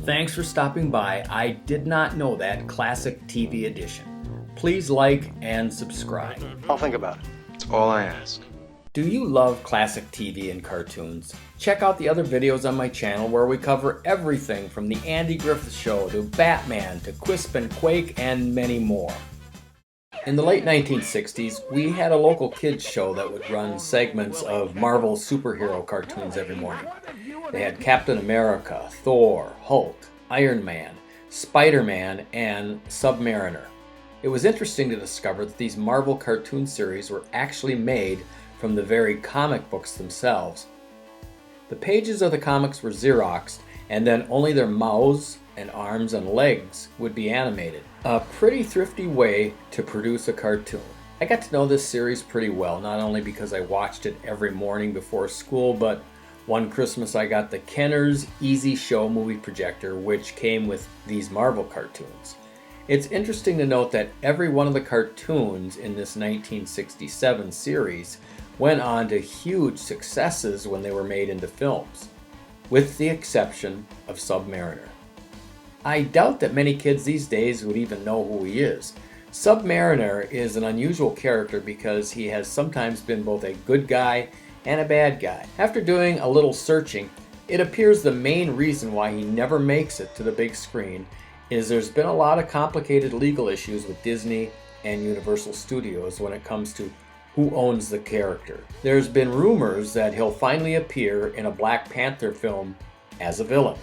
Thanks for stopping by. I did not know that classic TV edition. Please like and subscribe. I'll think about it. That's all I ask. Do you love classic TV and cartoons? Check out the other videos on my channel where we cover everything from The Andy Griffith Show to Batman to Quisp and Quake and many more. In the late 1960s, we had a local kids show that would run segments of Marvel superhero cartoons every morning. They had Captain America, Thor, Hulk, Iron Man, Spider-Man, and Submariner. It was interesting to discover that these Marvel cartoon series were actually made from the very comic books themselves. The pages of the comics were Xeroxed, and then only their mouths and arms and legs would be animated. A pretty thrifty way to produce a cartoon. I got to know this series pretty well, not only because I watched it every morning before school, but one Christmas I got the Kenner's Easy Show movie projector, which came with these Marvel cartoons. It's interesting to note that every one of the cartoons in this 1967 series went on to huge successes when they were made into films, with the exception of Submariner. I doubt that many kids these days would even know who he is. Submariner is an unusual character because he has sometimes been both a good guy and a bad guy. After doing a little searching, it appears the main reason why he never makes it to the big screen is there's been a lot of complicated legal issues with Disney and Universal Studios when it comes to who owns the character. There's been rumors that he'll finally appear in a Black Panther film as a villain.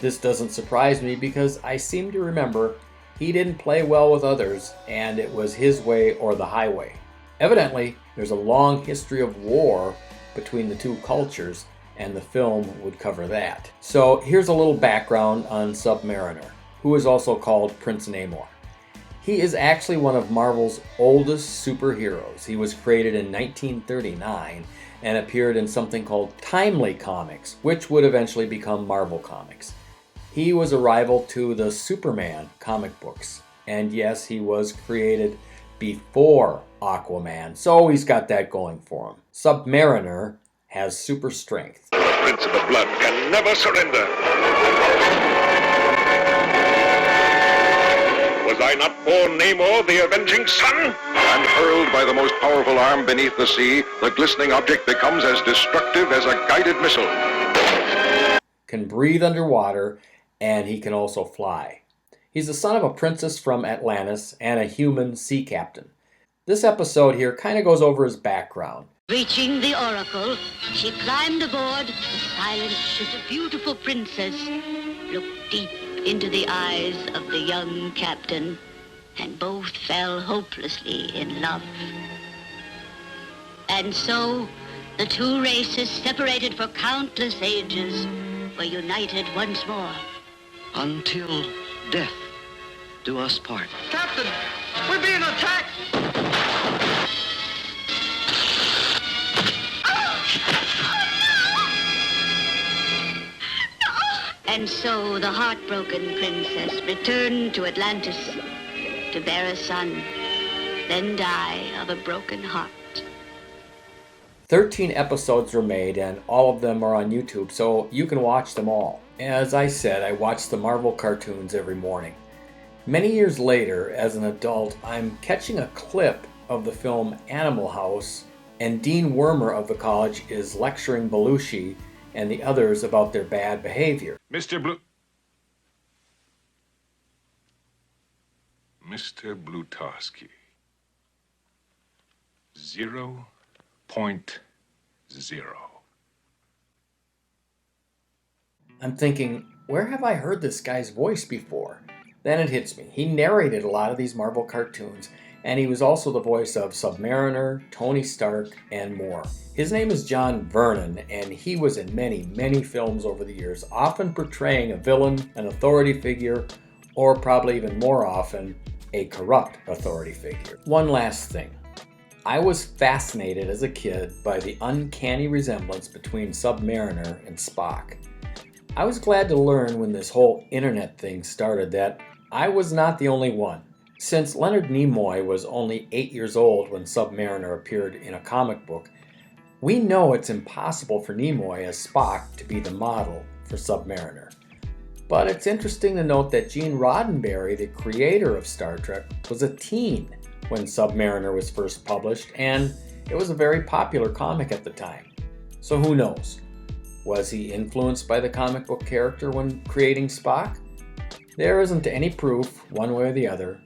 This doesn't surprise me because I seem to remember he didn't play well with others and it was his way or the highway. Evidently, there's a long history of war between the two cultures and the film would cover that. So here's a little background on Submariner, who is also called Prince Namor. He is actually one of Marvel's oldest superheroes. He was created in 1939 and appeared in something called Timely Comics, which would eventually become Marvel Comics. He was a rival to the Superman comic books, and yes, he was created before Aquaman, so he's got that going for him. Submariner has super strength. The Prince of the Blood can never surrender. Was I not born Namor, the avenging sun? And hurled by the most powerful arm beneath the sea, the glistening object becomes as destructive as a guided missile. Can breathe underwater, and he can also fly. He's the son of a princess from Atlantis and a human sea captain. This episode here kind of goes over his background. Reaching the oracle, she climbed aboard the silent ship. The beautiful princess looked deep into the eyes of the young captain, and both fell hopelessly in love. And so, the two races, separated for countless ages, were united once more. Until death do us part. Captain, we're being attacked! And so the heartbroken princess returned to Atlantis to bear a son, then die of a broken heart. 13 episodes were made and all of them are on YouTube, so you can watch them all. As I said, I watch the Marvel cartoons every morning. Many years later, as an adult, I'm catching a clip of the film Animal House, and Dean Wormer of the college is lecturing Belushi and the others about their bad behavior. Mr. Blutowski. 0.0. I'm thinking, where have I heard this guy's voice before? Then it hits me. He narrated a lot of these Marvel cartoons, and he was also the voice of Submariner, Tony Stark, and more. His name is John Vernon, and he was in many, many films over the years, often portraying a villain, an authority figure, or probably even more often, a corrupt authority figure. One last thing. I was fascinated as a kid by the uncanny resemblance between Submariner and Spock. I was glad to learn when this whole internet thing started that I was not the only one. Since Leonard Nimoy was only 8 years old when Submariner appeared in a comic book, we know it's impossible for Nimoy as Spock to be the model for Submariner. But it's interesting to note that Gene Roddenberry, the creator of Star Trek, was a teen when Submariner was first published, and it was a very popular comic at the time. So who knows? Was he influenced by the comic book character when creating Spock? There isn't any proof, one way or the other,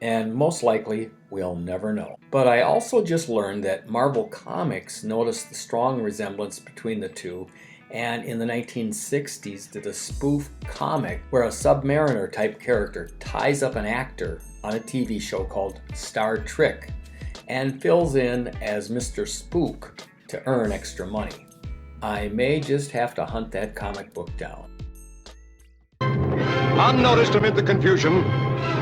and most likely we'll never know. But I also just learned that Marvel Comics noticed the strong resemblance between the two, and in the 1960s did a spoof comic where a Submariner type character ties up an actor on a TV show called Star Trek and fills in as Mr. Spook to earn extra money. I may just have to hunt that comic book down. Unnoticed amid the confusion,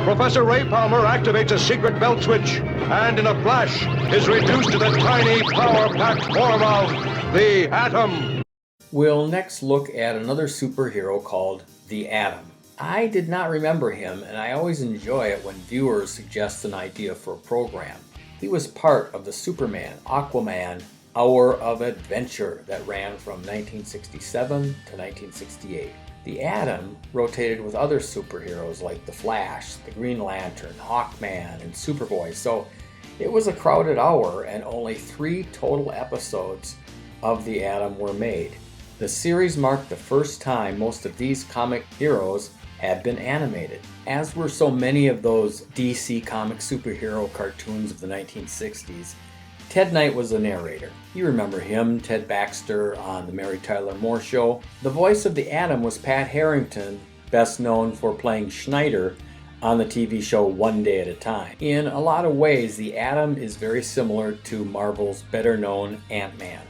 Professor Ray Palmer activates a secret belt switch and in a flash is reduced to the tiny power-packed form of the Atom. We'll next look at another superhero called the Atom. I did not remember him, and I always enjoy it when viewers suggest an idea for a program. He was part of the Superman Aquaman Hour of Adventure that ran from 1967 to 1968. The Atom rotated with other superheroes like the Flash, the Green Lantern, Hawkman, and Superboy, so it was a crowded hour and only 3 total episodes of the Atom were made. The series marked the first time most of these comic heroes had been animated. As were so many of those DC comic superhero cartoons of the 1960s, Ted Knight was the narrator. You remember him, Ted Baxter, on The Mary Tyler Moore Show. The voice of the Atom was Pat Harrington, best known for playing Schneider on the TV show One Day at a Time. In a lot of ways, the Atom is very similar to Marvel's better-known Ant-Man.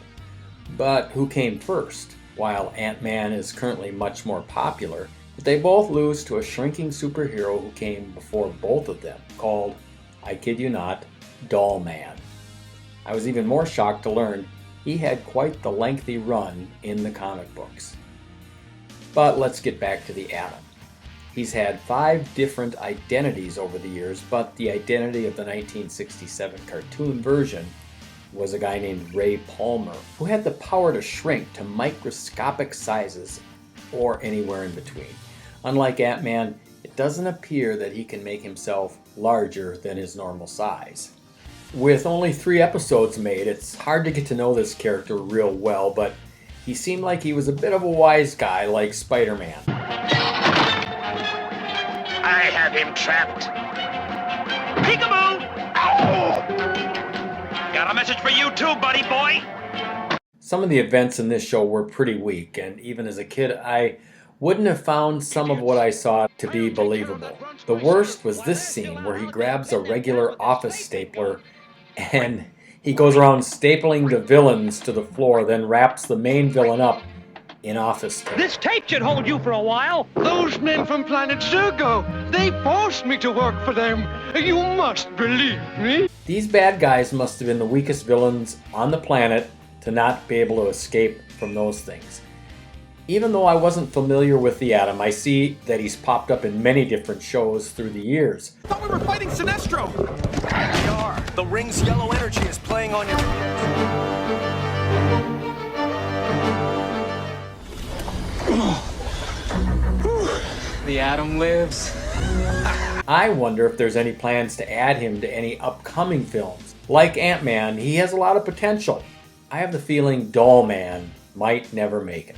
But who came first? While Ant-Man is currently much more popular, they both lose to a shrinking superhero who came before both of them, called, I kid you not, Doll Man. I was even more shocked to learn he had quite the lengthy run in the comic books. But let's get back to the Atom. He's had 5 different identities over the years, but the identity of the 1967 cartoon version was a guy named Ray Palmer, who had the power to shrink to microscopic sizes or anywhere in between. Unlike Ant-Man, it doesn't appear that he can make himself larger than his normal size. With only 3 episodes made, it's hard to get to know this character real well, but he seemed like he was a bit of a wise guy like Spider-Man. I have him trapped. Peekaboo! Got a message for you too, buddy boy. Some of the events in this show were pretty weak, and even as a kid, I wouldn't have found some of what I saw to be believable. The worst was this scene where he grabs a regular office stapler and he goes around stapling the villains to the floor, then wraps the main villain up in office tape. This tape should hold you for a while. Those men from planet Zergo, they forced me to work for them. You must believe me. These bad guys must have been the weakest villains on the planet to not be able to escape from those things. Even though I wasn't familiar with the Atom, I see that he's popped up in many different shows through the years. I thought we were fighting Sinestro! We are. The ring's yellow energy is playing on your... The Atom lives. I wonder if there's any plans to add him to any upcoming films. Like Ant-Man, he has a lot of potential. I have the feeling Doll Man might never make it.